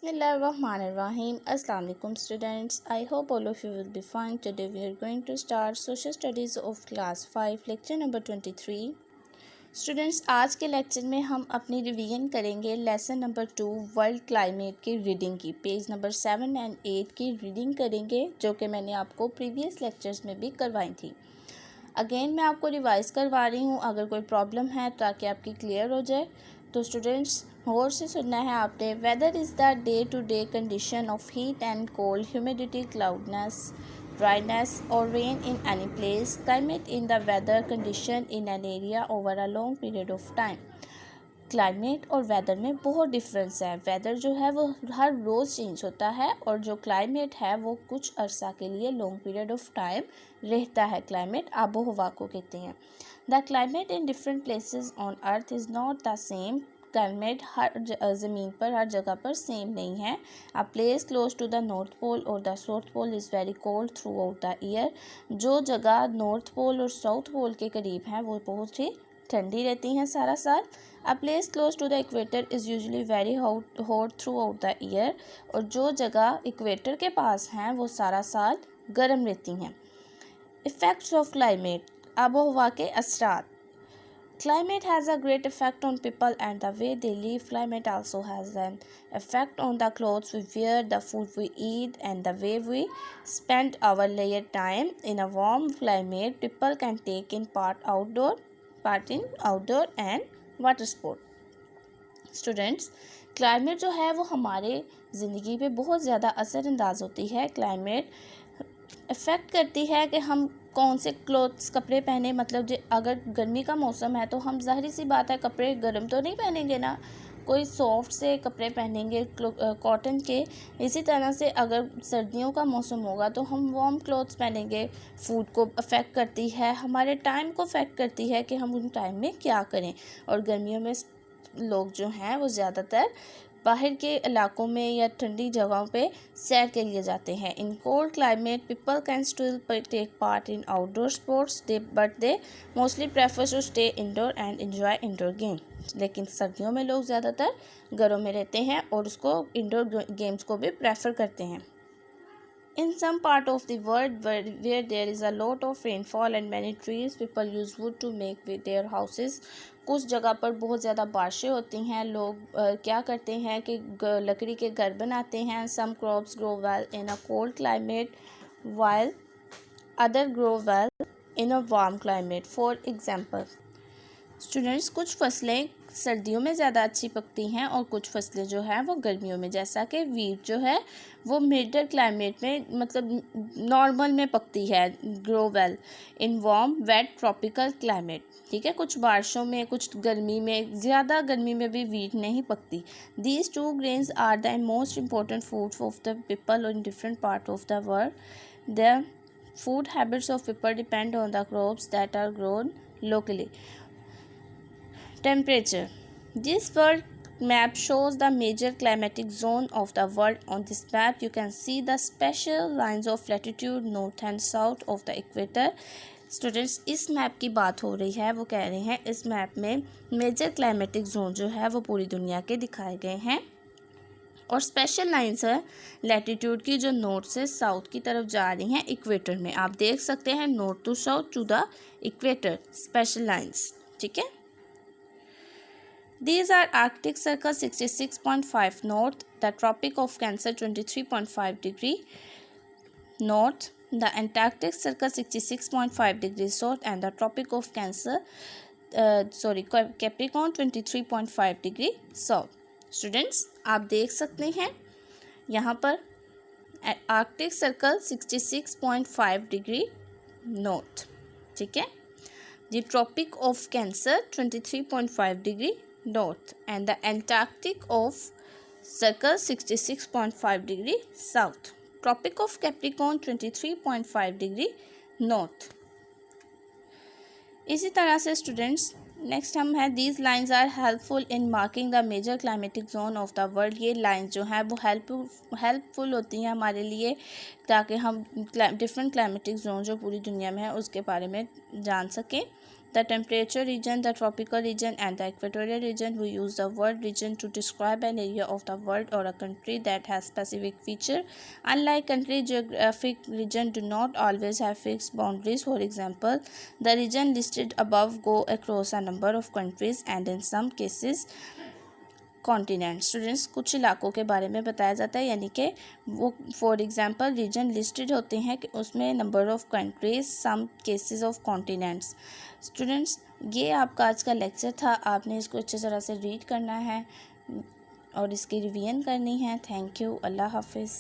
Bismillahirrahmanirrahim. Assalamu alaikum students. I hope all of you will be fine. Today we are going to start social studies of class 5 lecture number 23. Students, आज के lecture में हम अपनी revision करेंगे lesson number 2 world climate की reading की। Page number 7 and 8 की reading करेंगे जो कि मैंने आपको प्रीवियस लेक्चर्स में भी करवाई थी। अगेन मैं आपको रिवाइज़ करवा रही हूँ अगर कोई प्रॉब्लम है ताकि आपकी क्लियर हो जाए। तो स्टूडेंट्स गौर से सुनना है आपने। Weather is the day to day condition of heat and cold, humidity, cloudiness, dryness or rain in any place. Climate in the weather condition in an area over a long period of time. Climate और weather में बहुत difference है। Weather जो है वो हर रोज़ change होता है और जो क्लाइमेट है वो कुछ अरसा के लिए लॉन्ग पीरियड ऑफ टाइम रहता है। क्लाइमेट आबो हवा को कहते हैं। The climate in different places on earth is not the same. Climate हर ज़मीन पर हर जगह पर सेम नहीं है। A place close to the North Pole और the South Pole is very cold throughout the year. जो जगह नॉर्थ पोल और साउथ पोल के करीब हैं वो बहुत ही ठंडी रहती हैं सारा साल। A place close to the equator is usually very hot throughout the year. और जो जगह इक्वेटर के पास हैं वो सारा साल गर्म रहती हैं। इफ़ेक्ट्स ऑफ क्लाइमेट, आबो हवा के असरात। Climate has a great effect on people and the way they live. Climate also has an effect on the clothes we wear, the food we eat, and the way we spend our leisure time. In a warm climate, people can take in part in outdoor and water sport. Students, climate जो है वो हमारे ज़िंदगी पे बहुत ज़्यादा असरअंदाज होती है। क्लाइमेट इफ़ेक्ट करती है कि हम कौन से क्लोथ्स कपड़े पहने। मतलब जो अगर गर्मी का मौसम है तो हम ज़ाहिर सी बात है कपड़े गर्म तो नहीं पहनेंगे ना, कोई सॉफ्ट से कपड़े पहनेंगे कॉटन के। इसी तरह से अगर सर्दियों का मौसम होगा तो हम वार्म क्लोथ्स पहनेंगे। फूड को अफेक्ट करती है, हमारे टाइम को अफेक्ट करती है कि हम उन टाइम में क्या करें। और गर्मियों में लोग जो हैं वो ज़्यादातर बाहर के इलाकों में या ठंडी जगहों पे सैर के लिए जाते हैं। In cold climate people can still take part in outdoor sports but they mostly prefer to stay indoor and enjoy indoor game. लेकिन सर्दियों में लोग ज़्यादातर घरों में रहते हैं और उसको इंडोर गेम्स को भी प्रेफर करते हैं। In some part of the world where there is a lot of rainfall and many trees, people use wood to make their houses. कुछ जगह पर बहुत ज़्यादा बारिशें होती हैं, लोग क्या करते हैं कि लकड़ी के घर बनाते हैं। Some crops grow well in a cold climate while other grow well in a warm climate. For example, students, कुछ फसलें सर्दियों में ज़्यादा अच्छी पकती हैं और कुछ फसलें जो हैं वो गर्मियों में, जैसा कि वीट जो है वो मिडल क्लाइमेट में मतलब नॉर्मल में पकती है, grow well in warm wet tropical climate. ठीक है, कुछ बारिशों में कुछ गर्मी में, ज़्यादा गर्मी में भी वीट नहीं पकती। These two grains are the most important food of the people in different part of the world. The food habits of people depend on the crops that are grown locally. Temperature. This world map shows the major climatic zone of the world. On this map, you can see the special lines of latitude north and south of the equator. Students, इस map की बात हो रही है, वो कह रहे हैं इस मैप में मेजर क्लाइमेटिक जोन जो है वो पूरी दुनिया के दिखाए गए हैं और स्पेशल लाइंस है लैटिट्यूड की जो नॉर्थ से साउथ की तरफ जा रही हैं इक्वेटर में। आप देख सकते हैं north to south to the equator special lines. ठीक है, these are Arctic Circle 66.5 north, the Tropic of Cancer 23.5 degree north, the Antarctic Circle 66.5 degrees south and the Tropic of Cancer Capricorn 23.5 degree south. Students, आप देख सकते हैं यहाँ पर Arctic circle 66.5 degree north. ठीक है, the Tropic of Cancer 23.5 degree north and the Antarctic of Circle 66.5 degree south. Tropic of Capricorn 23.5 degree north. इसी तरह से स्टूडेंट्स नेक्स्ट हम है these lines are helpful in marking the major climatic zone of the world. ये lines जो हैं वो helpful होती हैं हमारे लिए ताकि हम डिफरेंट क्लाइमेटिक जोन जो पूरी दुनिया में है उसके बारे में जान सकें। the temperature region, the tropical region, and the equatorial region. We use the word region to describe an area of the world or a country that has specific feature. Unlike country, geographic region do not always have fixed boundaries. For example, the region listed above go across a number of countries and in some cases continent. Students, कुछ इलाकों के बारे में बताया जाता है, यानी कि वो फॉर एग्जांपल रीजन लिस्टेड होते हैं कि उसमें number of countries, some cases of continents. Students, ये आपका आज का लेक्चर था। आपने इसको अच्छी तरह से रीड करना है और इसकी रिवीजन करनी है। Thank you. अल्लाह हाफिज़।